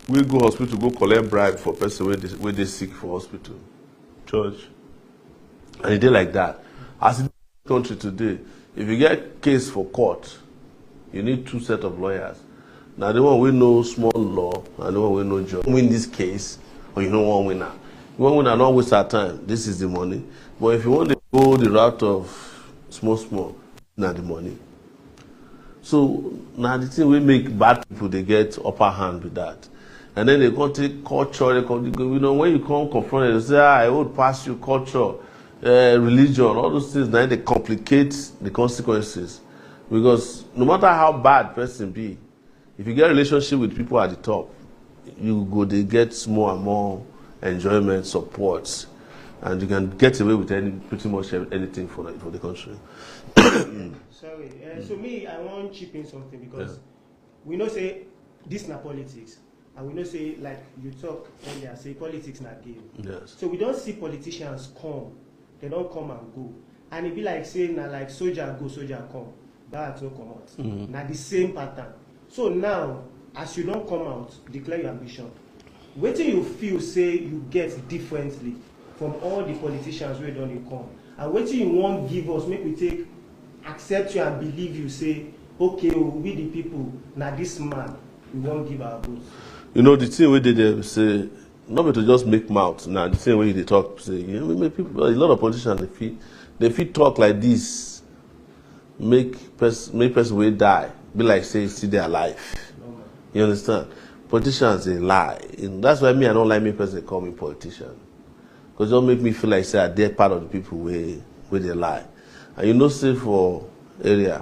we go hospital, go collect bribe for person where they sick for hospital, church. And it did like that. As in the country today, if you get case for court, you need 2 sets of lawyers. Now the one we know small law and the one we know judge. Win this case, or you know one winner. You want winner, not waste our time. This is the money. But if you want to go the route of small, not the money. So now the thing we make bad people, they get upper hand with that. And then they go take culture, when you come confront it, they say, I would pass you culture, religion, all those things, now they complicate the consequences. Because no matter how bad person be, if you get a relationship with people at the top, they get more and more enjoyment, support, and you can get away with pretty much anything for the country. Sorry, so me, I want to chip in something because we know say this na politics, and we know say like you talk earlier, say politics na game. Yes. So we don't see politicians come, they don't come and go, and it be like saying na like soldier go, soldier come, bad no come out. Na the same pattern. So now, as you don't come out, declare your ambition. What do you feel say you get differently from all the politicians who don't come? And what do you want give us, make we accept you and believe you, say, okay, we the people, now this man, we won't give our votes. You know, the thing we did say, not to just make mouth. Now, the thing where they talk, say, people, a lot of politicians, they feel talk like this, make person will die, be like, say, see they're alive. You understand? Politicians, they lie. And that's why I don't like me person call me politician. Because it don't make me feel like, say, they're part of the people where they lie. And you know, say for area,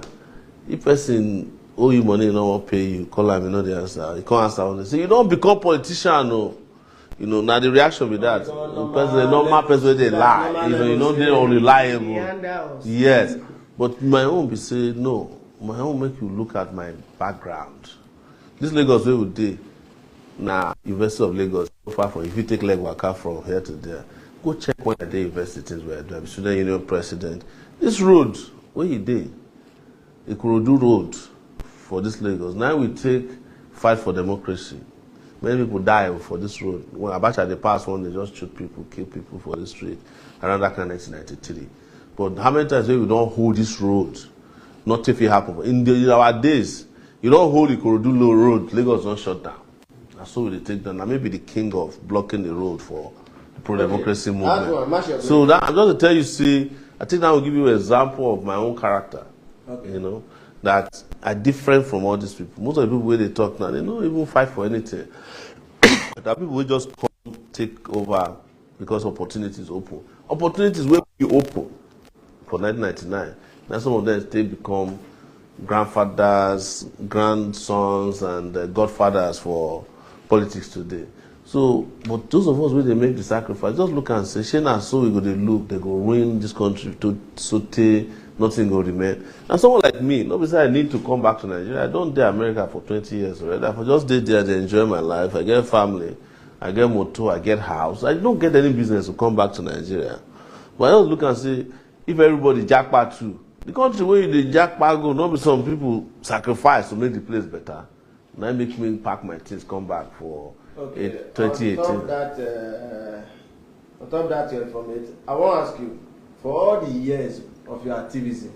if person owe you money and don't pay you, call them, you know the answer. You can't answer. They say, you don't become politician, no. You know, now the reaction with that. The normal person where they lie. You know, they're unreliable. Yes. But my own be say, no. My own make you look at my background. This Lagos where we did, now University of Lagos, so far from, if you take leg waka from here to there, go check when the universities were doing. Student Union President. This road, where he did, the Ikorodu road for this Lagos. Now we take fight for democracy. Many people die for this road. When Abacha they passed one, they just shoot people, kill people for the street. Around that kind of 1993. But how many times we don't hold this road? Not if it happen. In our days, you don't hold the Ikorodu road, Lagos don't shut down. And so we take down. I may be the king of blocking the road for the pro-democracy movement. So that, I'm just to tell you, see, I think that will give you an example of my own character. Okay. You know, that are different from all these people. Most of the people where they talk now, they don't even fight for anything. There are people who just come take over because opportunities open. Opportunities will be open for 1999. Now some of them they become grandfathers, grandsons, and godfathers for politics today. So, but those of us where they make the sacrifice, just look and say, Shana, so we go to look, they go ruin this country to saute, nothing will remain. And someone like me, not because I need to come back to Nigeria. I don't do America for 20 years already. I just did there to enjoy my life. I get family, I get motor, I get house. I don't get any business to come back to Nigeria. But I just look and say, if everybody jackpot too, the country where the jackpot go, not be some people sacrifice to make the place better. Now make me pack my things, come back for 2018. On top of that, your information, I want to ask you, for all the years of your activism,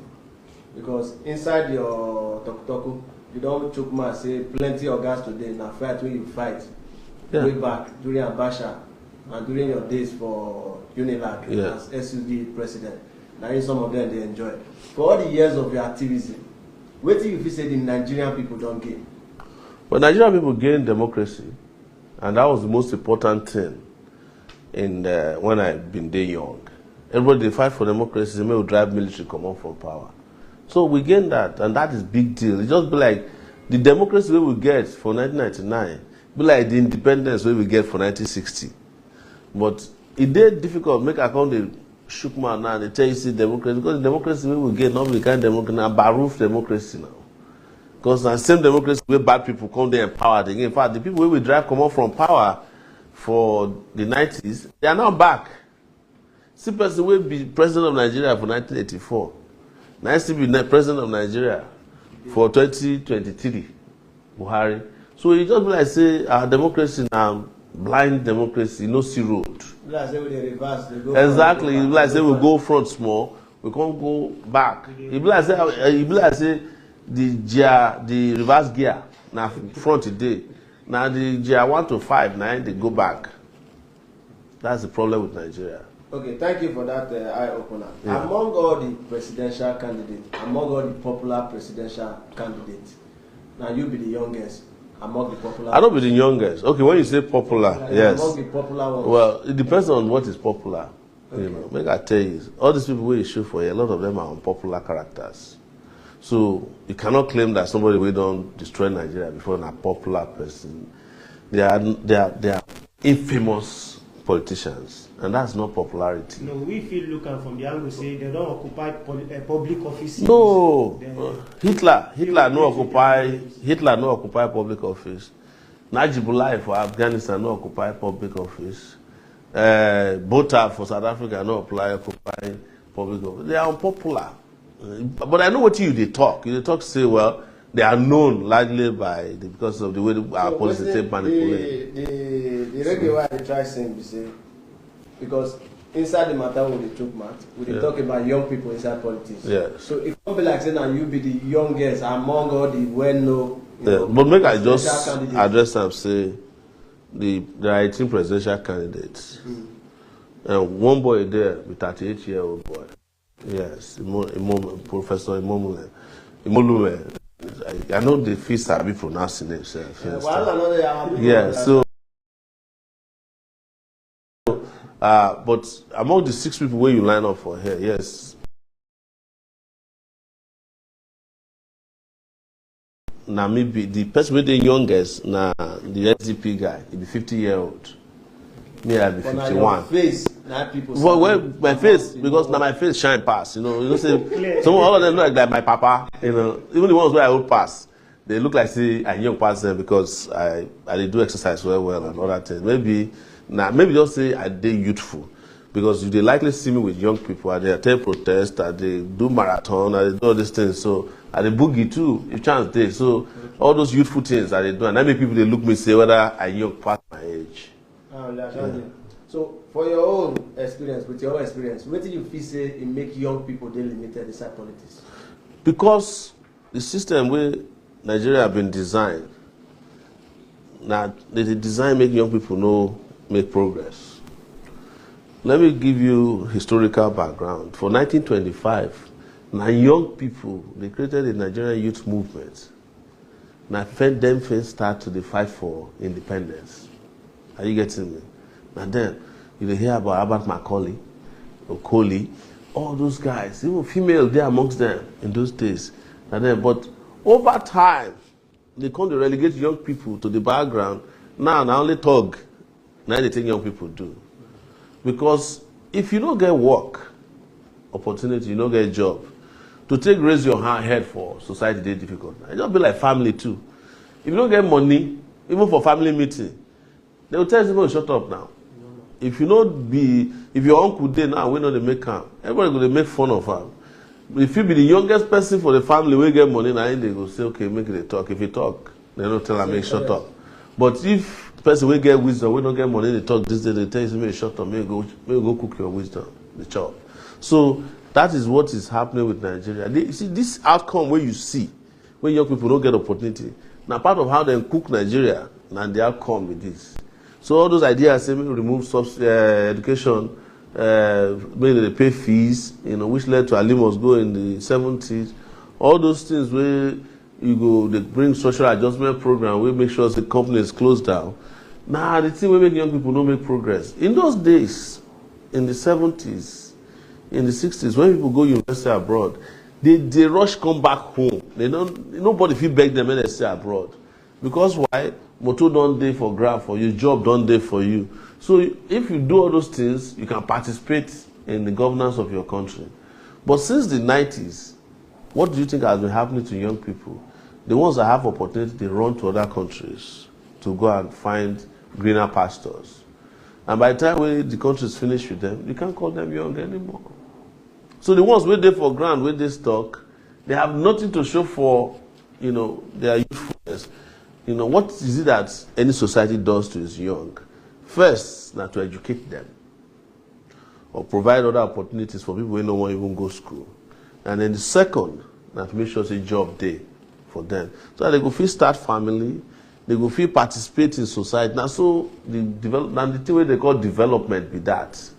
because inside your talk, you don't choke man say plenty of guys today now fight when you fight way back during Abacha and during your days for Unilag as SUD president. Now some of them they enjoy. For all the years of your activism, what do you feel say the Nigerian people don't gain? Well, Nigerian people gain democracy, and that was the most important thing in when I've been there young. Everybody fight for democracy, they will drive military come on from power. So we gain that, and that is big deal. It just be like the democracy we will get for 1999, be like the independence we will get for 1960. But it did difficult make account the shook man now, they tell you see democracy, because the democracy we will get not the kind of democracy, now baroof democracy now. Because the same democracy where bad people come there empowered again. In fact, the people where we drive come up from power for the 90s, they are now back. See person will be president of Nigeria for 1984. Now still be president of Nigeria for 2023. Buhari. So it just be like say our democracy now blind democracy, no see road. Like say we dey reverse, they go Exactly. front, It be like say we go front small, we can't go back. It be like say the reverse gear now front today. Now the gear 1 to 5 now they go back. That's the problem with Nigeria. Okay, thank you for that eye opener. Yeah. Among all the presidential candidates, among all the popular presidential candidates, now you be the youngest among the popular. I don't be the youngest. Okay, when you say popular, yes. Among the popular ones. Well, it depends on what is popular. Okay. You know, make I tell you, all these people where you show for here, a lot of them are unpopular characters. So you cannot claim that somebody will don't destroy Nigeria before a popular person. They are infamous politicians, and that's not popularity. No, we feel looking from the angle say they don't occupy public offices. No, Hitler no occupy public office. Najibullah for Afghanistan no occupy public office. Bota for South Africa no occupy public office. They are unpopular. But I know what they talk. You talk say, well, they are known largely because of the way our policies take manipulate. The reggae why they try saying, say, because inside the matter we talk we talk about young people inside politics. Yeah. So it can't be like saying that you be the youngest among all the well-known. But make I just address them, say, there are 18 presidential candidates. And one boy there, a 38-year-old boy. Yes, Professor Imolume. I know the fees are be pronouncing themselves. Yeah, so but among the 6 people where you line up for here, yes. Now maybe the person with the youngest, now the SDP guy, he be 50-year-old. Me, I be 51. Well, my face, because now my face shine past, say some all of them look like my papa, even the ones where I would pass, they look like say I young pass them because I do exercise well and all that things. Maybe just say I did youthful, because they likely see me with young people and they attend protest and they do marathon and they do all these things. So and they boogie too, if chance they. So all those youthful things that they do, and that make people they look me say whether I young past my age. Yeah. So, for your own experience, what do you feel say it make young people they limited inside politics? Because the system where Nigeria have been designed, now they design make young people make progress. Let me give you historical background. For 1925, now young people, they created the Nigerian youth movement. Now them first start to fight for independence. Are you getting me? And then you hear about Albert Macaulay, Okoli, all those guys, even female there amongst them in those days. And then, but over time, they come to relegate young people to the background. Now only talk. Now they think young people do. Because if you don't get work, opportunity, you don't get a job, to raise your head for society, they difficult. It just be like family too. If you don't get money, even for family meeting, they will tell you to shut up now. If your uncle there now, we know they make him. Everybody go to make fun of him. If you be the youngest person for the family, we get money now, they go say, okay, make it talk. If you talk, they don't tell him, make shut up. But if the person we get wisdom, we don't get money, they talk this day, they tell you, make shut up, make go cook your wisdom, the chop. So that is what is happening with Nigeria. You see, this outcome where you see, when young people don't get opportunity, now part of how they cook Nigeria, and the outcome with this. So all those ideas, say, remove education, maybe they pay fees, which led to Ali must go in the 70s. All those things where they bring social adjustment program, we make sure the company is closed down. Now the thing we make young people don't make progress. In those days, in the 70s, in the 60s, when people go university abroad, they rush come back home. Nobody feel beg them when they stay abroad. Because why? Motor don't day for grant for you, job don't day for you. So if you do all those things, you can participate in the governance of your country. But since the 90s, what do you think has been happening to young people? The ones that have opportunity, they run to other countries to go and find greener pastures. And by the time the country is finished with them, you can't call them young anymore. So the ones where they for grant, where they stock, they have nothing to show for, their youthfulness. You know, what is it that any society does to its young? First, now to educate them or provide other opportunities for people who don't want to even go to school. And then the second, now to make sure it's a job day for them. So that they go feel start family, they go feel participate in society. Now so the development, the thing they call development be that.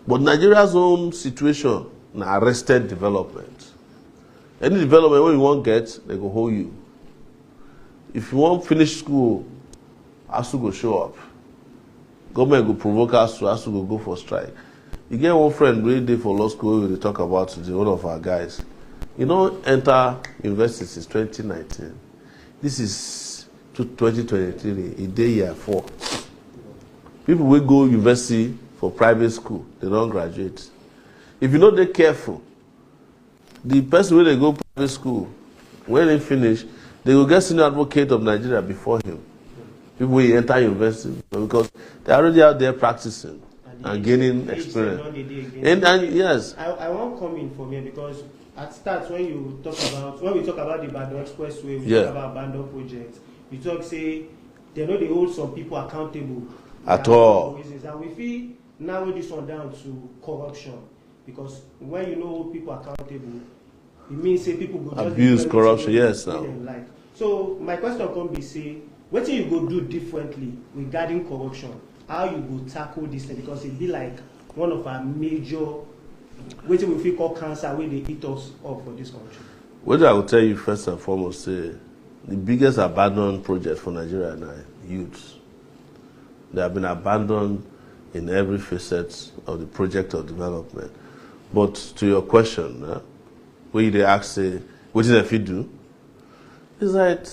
But Nigeria's own situation, now arrested development. Any development when you want get, they go hold you. If you want finish school, ASU go show up. Government go provoke ASU go for strike. You get one friend really day for law school we talk about today, one of our guys. You know, enter university since 2019. This is 2023, a day year 4. People will go university for private school, they don't graduate. If you know they're careful, the person when they go private school, when they finish, they will get senior advocate of Nigeria before him. People will enter university because they're already out there practicing and gaining experience. And yes. I won't come in for me because at start when we talk about the Ibadan Expressway, we talk about abandoned projects. We talk say they know they hold some people accountable at all. And we feel narrow this one down to corruption because when you know people accountable, it means say people go abuse corruption. Yes, now. Like. So my question can be say, what you go do differently regarding corruption? How you go tackle this thing? Because it be like one of our major, which we feel called cancer, where they eat us up for this country. What I will tell you first and foremost, the biggest abandoned project for Nigeria now, youths. They have been abandoned in every facet of the project of development. But to your question, where they ask, say, what did if you do? It's like,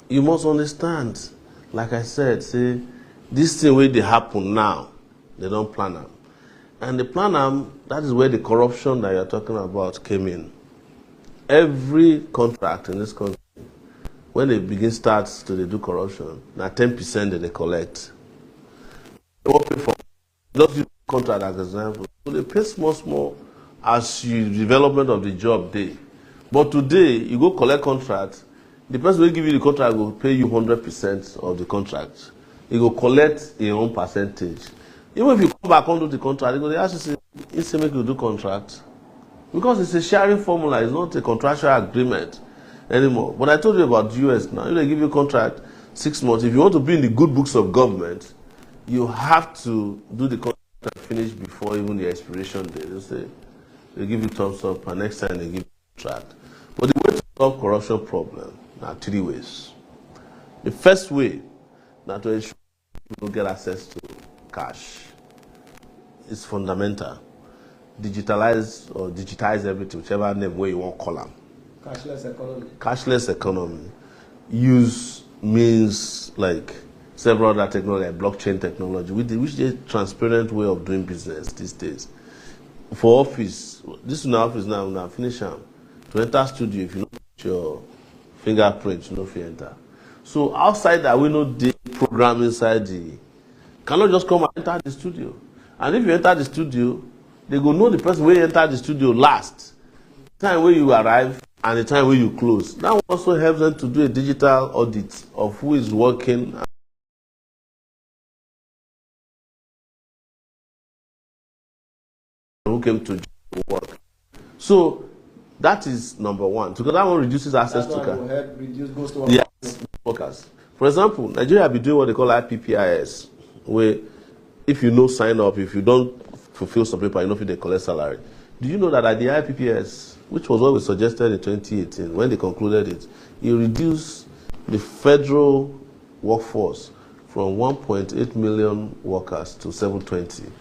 you must understand, like I said, say, this thing where they happen now, they don't plan them. And the plan them, that is where the corruption that you're talking about came in. Every contract in this country, when they begin starts to do corruption, now 10% that they collect. They won't pay for, just use contract as an example. So they pay small as you development of the job day. But today, you go collect contract, the person will give you the contract will pay you 100% of the contract. He will collect your own percentage. Even if you come back onto the contract, they ask you to say, make you do contract. Because it's a sharing formula, it's not a contractual agreement anymore. But I told you about the US now. If they give you a contract 6 months, if you want to be in the good books of government, you have to do the contract and finish before even the expiration date. They say, they give you thumbs up, and next time they give you a contract. But the way to solve corruption problem, there are 3 ways. The first way, now to ensure people get access to cash, is fundamental. Digitize everything, whichever name way you want to call them. Cashless economy. Cashless economy. Use means like several other technology, like blockchain technology, which is a transparent way of doing business these days. For office, this is an office now finish them. To enter studio, if you know your fingerprint, you know if you enter. So outside that, we know the program inside the, cannot just come and enter the studio. And if you enter the studio, they go know the person where you enter the studio last, time where you arrive and the time where you close. That also helps them to do a digital audit of who is working and who came to work. So that is number one, because that one reduces access to cash. Will help reduce ghost work. Yes, workers. For example, Nigeria be doing what they call IPPIS, where if you no sign up, if you don't fulfill some paper, you know if they collect salary. Do you know that at the IPPS, which was what we suggested in 2018, when they concluded it, it reduced the federal workforce from 1.8 million workers to 720.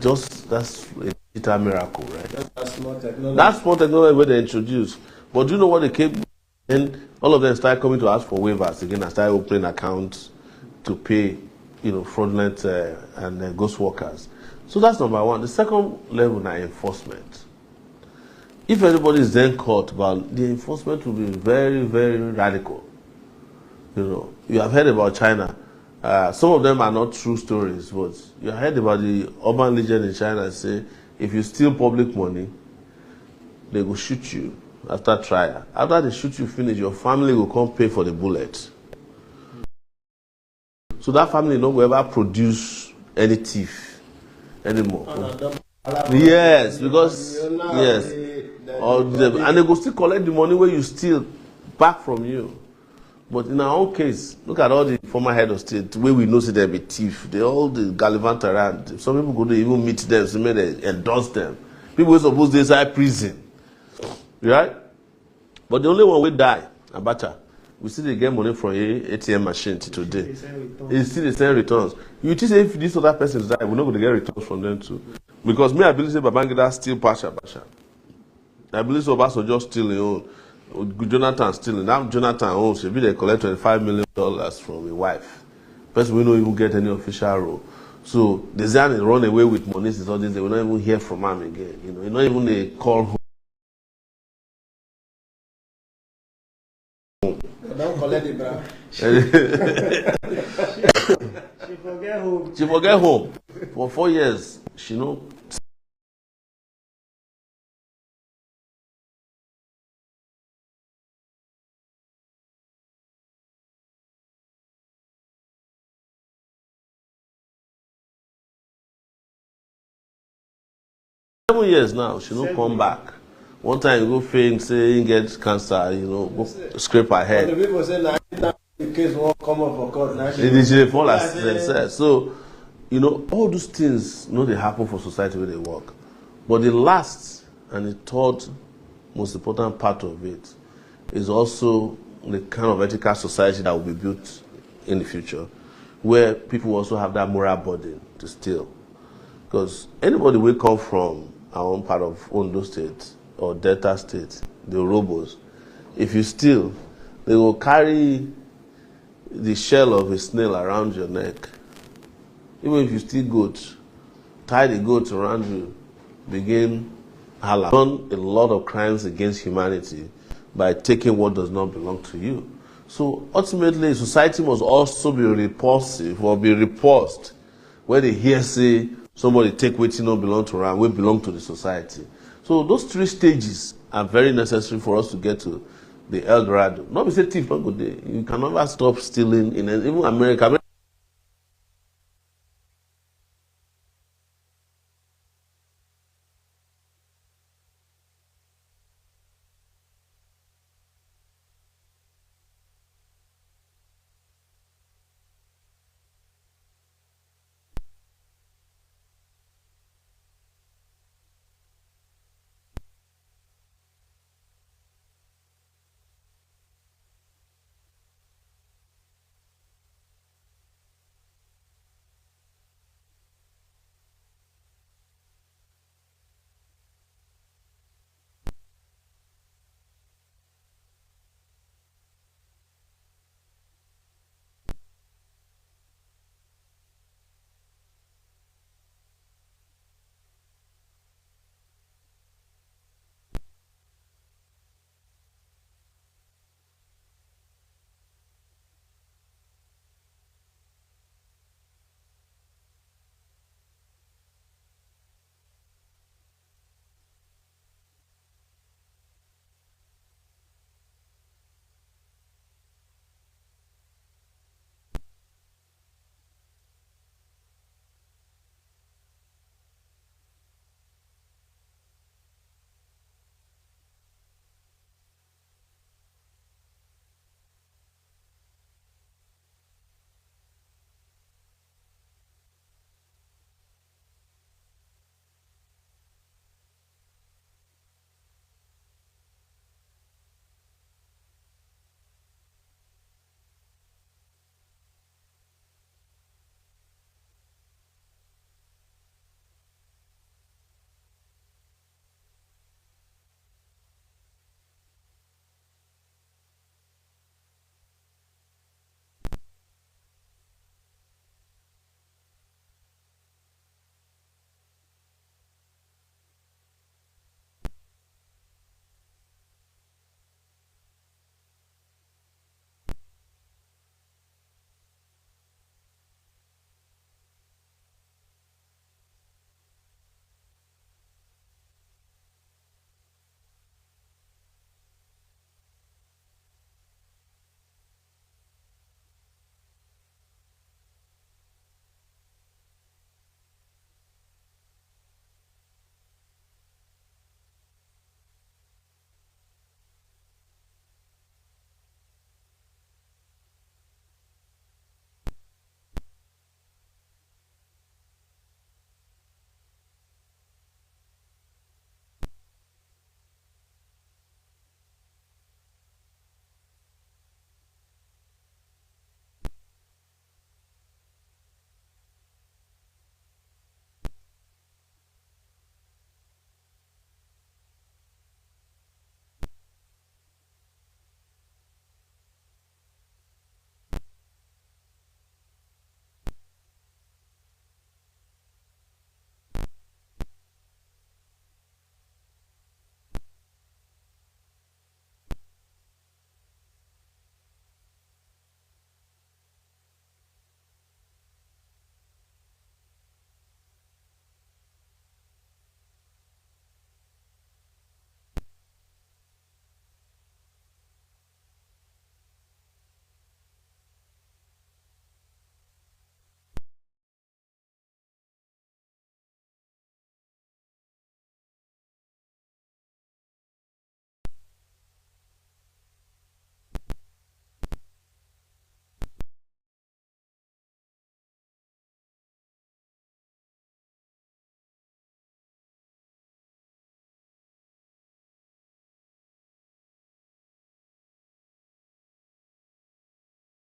Just, that's a digital miracle, right? That's small technology. That's small technology where they introduced. But do you know what they came, and all of them started coming to ask for waivers again and started opening accounts to pay, fraudulent and ghost workers. So that's number one. The second level now, enforcement. If anybody is then caught, but the enforcement will be very, very radical. You have heard about China. Some of them are not true stories, but you have heard about the urban legend in China say, if you steal public money, they will shoot you after trial. After they shoot you finish, your family will come pay for the bullet. So that family no will ever produce any thief anymore. Yes, because yes, and they go still collect the money where you steal back from you. But in our own case, look at all the former head of state where we know say they be thief. They all the gallivant around. Some people go to even meet them, so may they endorse them. People were supposed to inside prison, right? But the only one will die, Abacha. We still dey get money from ATM machine till today. It's still the same returns. You think if this other person die, we're not going to get returns from them too. Because me, I believe say Babangida still Abacha. I believe so Obasanjo still his own. Jonathan still. Now Jonathan owns. Maybe they collect $25 million from a wife. Person we don't even get any official role. So the Zion run away with money since all this. They will not even hear from him again. You know, not even a call home. Don't collect it, bro. She forget home. She forget home. For 4 years, she know. Seven years now, she no come back. One time you go faint, say you get cancer, you know, go scrape her head. The people say now the case won't come up for court. Now They fall as they said. So, you know, all those things, you know, they happen for society where they work. But the last and the third most important part of it is also the kind of ethical society that will be built in the future, where people also have that moral burden to steal. Because anybody will come from our own part of Ondo State or Delta State, the Robos, if you steal, they will carry the shell of a snail around your neck. Even if you steal goat, tie the goat around you, begin holla. Done a lot of crimes against humanity by taking what does not belong to you. So ultimately, society must also be repulsive or be repulsed when they hear say somebody take what not belong to them, we belong to the society. So those three stages are very necessary for us to get to the El Dorado. Not be say thief, not good day. You can never stop stealing in even America.